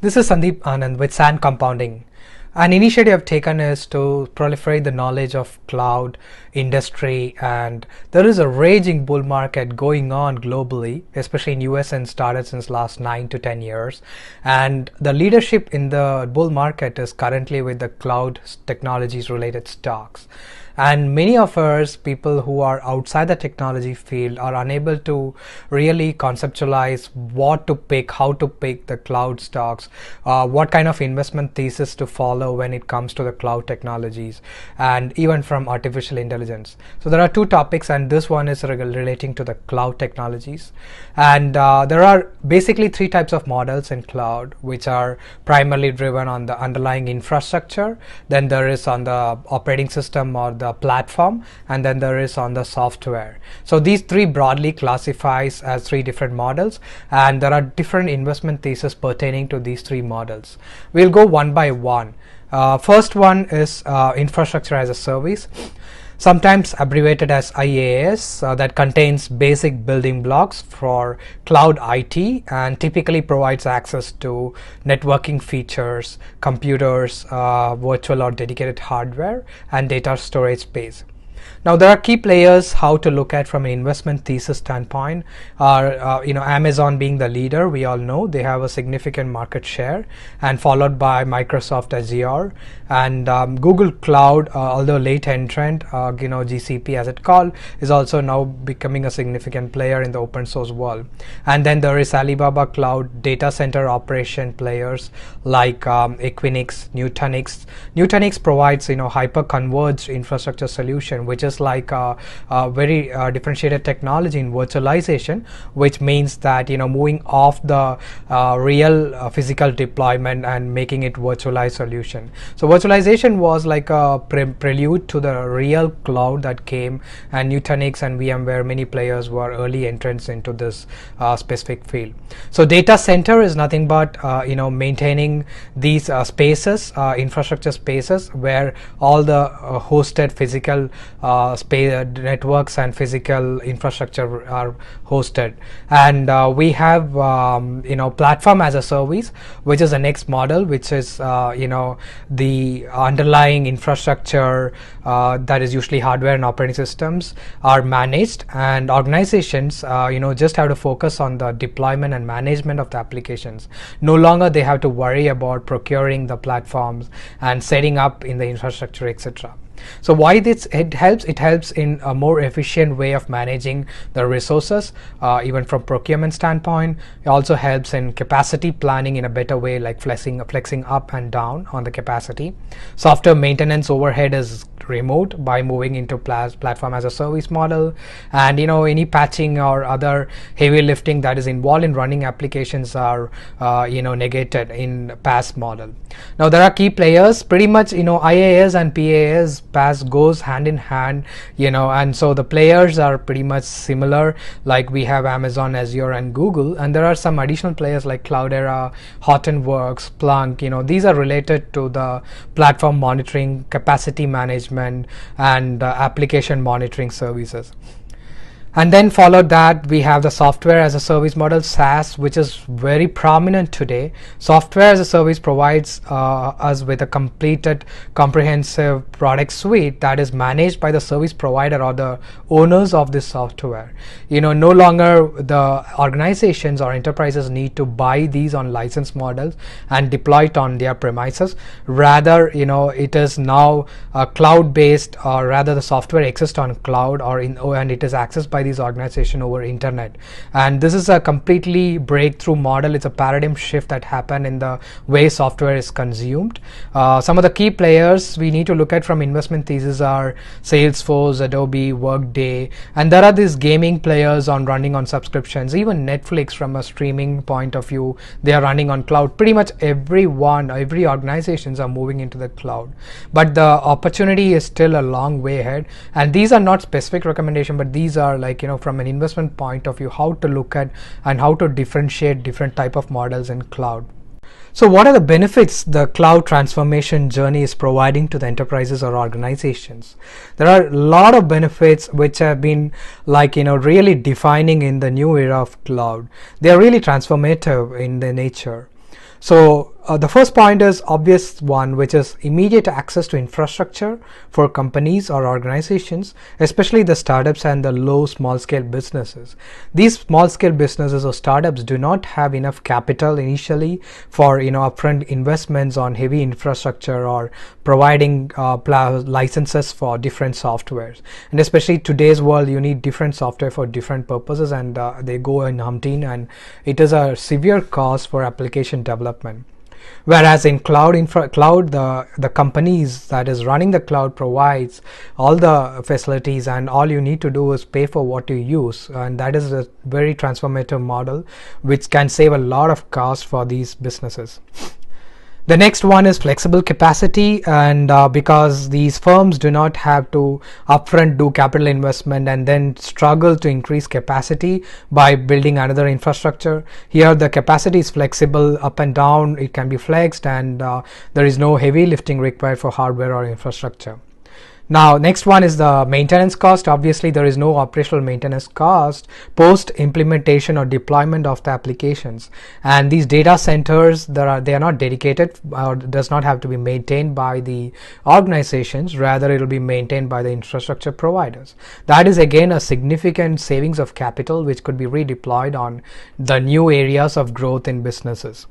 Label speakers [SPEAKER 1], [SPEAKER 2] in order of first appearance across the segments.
[SPEAKER 1] This is Sandeep Anand with Sand Compounding. An initiative I've taken is to proliferate the knowledge of cloud industry, and there is a raging bull market going on globally, especially in US, and started since last 9 to 10 years. And the leadership in the bull market is currently with the cloud technologies related stocks. And many of us, people who are outside the technology field, are unable to really conceptualize what to pick, how to pick the cloud stocks, what kind of investment thesis to follow when it comes to the cloud technologies, and even from artificial intelligence. So there are two topics, and this one is relating to the cloud technologies. And there are basically three types of models in cloud, which are primarily driven on the underlying infrastructure. Then there is on the operating system or the platform, and then there is on the software. So these three broadly classifies as three different models, and there are different investment theses pertaining to these three models. We'll go one by one. First one is infrastructure as a service, sometimes abbreviated as IaaS, that contains basic building blocks for cloud IT and typically provides access to networking features, computers, virtual or dedicated hardware, and data storage space. Now there are key players how to look at from an investment thesis standpoint. Amazon being the leader, we all know they have a significant market share, and followed by Microsoft Azure and Google Cloud, although late entrant, GCP as it's called, is also now becoming a significant player in the open source world. And then there is Alibaba Cloud data center operation players like Equinix, Nutanix. Nutanix provides hyper converged infrastructure solution, which is like a very differentiated technology in virtualization, which means that moving off the real physical deployment and making it virtualized solution. So virtualization was like a prelude to the real cloud that came, and Nutanix and VMware, many players were early entrants into this specific field. So data center is nothing but maintaining these spaces, infrastructure spaces, where all the hosted physical networks and physical infrastructure are hosted. And we have platform as a service, which is the next model, which is the underlying infrastructure that is usually hardware and operating systems are managed, and organizations just have to focus on the deployment and management of the applications. No longer they have to worry about procuring the platforms and setting up in the infrastructure, etc. So why this it helps in a more efficient way of managing the resources, even from procurement standpoint. It also helps in capacity planning in a better way, like flexing up and down on the capacity. Software maintenance overhead is removed by moving into platform as a service model, and any patching or other heavy lifting that is involved in running applications are negated in PaaS model. Now there are key players, pretty much IaaS and PaaS goes hand in hand, and so the players are pretty much similar, like we have Amazon, Azure, and Google, and there are some additional players like Cloudera, Hortonworks, Splunk. These are related to the platform monitoring, capacity management, and application monitoring services. And then followed that, we have the software as a service model, SaaS, which is very prominent today. Software as a service provides us with a completed comprehensive product suite that is managed by the service provider or the owners of this software. No longer the organizations or enterprises need to buy these on license models and deploy it on their premises. Rather, it is now cloud based, or rather the software exists on cloud and it is accessed by these organizations over internet. And this is a completely breakthrough model. It's a paradigm shift that happened in the way software is consumed. Some of the key players we need to look at from investment thesis are Salesforce, Adobe, Workday, and there are these gaming players running on subscriptions. Even Netflix, from a streaming point of view, they are running on cloud. Pretty much every organizations are moving into the cloud, but the opportunity is still a long way ahead. And these are not specific recommendation, but these are like from an investment point of view, how to look at and how to differentiate different type of models in cloud. So what are the benefits the cloud transformation journey is providing to the enterprises or organizations? There are a lot of benefits which have been really defining in the new era of cloud. They are really transformative in their nature. So the first point is obvious one, which is immediate access to infrastructure for companies or organizations, especially the startups and the low small scale businesses. These small scale businesses or startups do not have enough capital initially for upfront investments on heavy infrastructure or providing licenses for different softwares. And especially today's world, you need different software for different purposes, and they go in umpteen, and it is a severe cost for application development. Whereas in cloud, the companies that is running the cloud provides all the facilities, and all you need to do is pay for what you use, and that is a very transformative model which can save a lot of cost for these businesses. The next one is flexible capacity, and because these firms do not have to upfront do capital investment and then struggle to increase capacity by building another infrastructure. Here the capacity is flexible up and down, it can be flexed, and there is no heavy lifting required for hardware or infrastructure. Now, next one is the maintenance cost. Obviously, there is no operational maintenance cost post implementation or deployment of the applications. And these data centers, they are not dedicated or does not have to be maintained by the organizations. Rather, it will be maintained by the infrastructure providers. That is again a significant savings of capital which could be redeployed on the new areas of growth in businesses.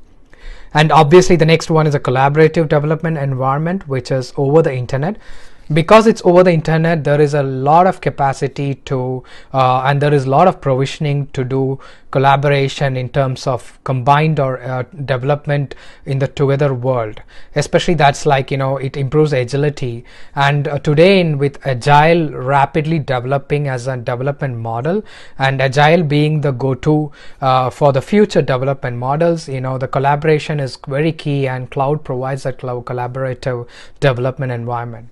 [SPEAKER 1] And obviously, the next one is a collaborative development environment, which is over the internet. Because it's over the internet, there is a lot of capacity to and there is a lot of provisioning to do collaboration in terms of combined or development in the together world. Especially that's like it improves agility, and today with agile rapidly developing as a development model, and agile being the go-to for the future development models, the collaboration is very key, and cloud provides that collaborative development environment.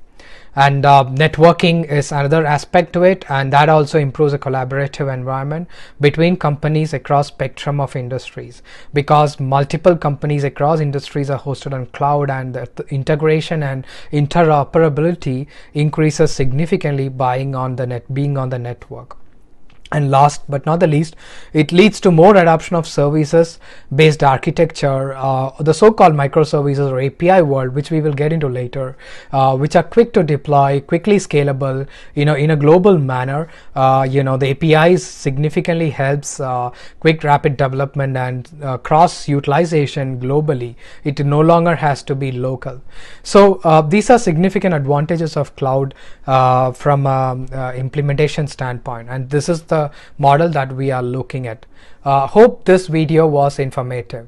[SPEAKER 1] And networking is another aspect to it, and that also improves a collaborative environment between companies across spectrum of industries, because multiple companies across industries are hosted on cloud, and the integration and interoperability increases significantly being on the network. And last but not the least, it leads to more adoption of services based architecture, the so-called microservices or API world, which we will get into later, which are quick to deploy, quickly scalable, in a global manner. The APIs significantly helps quick rapid development and cross utilization globally. It no longer has to be local. So these are significant advantages of cloud from implementation standpoint, and this is the model that we are looking at. Hope this video was informative.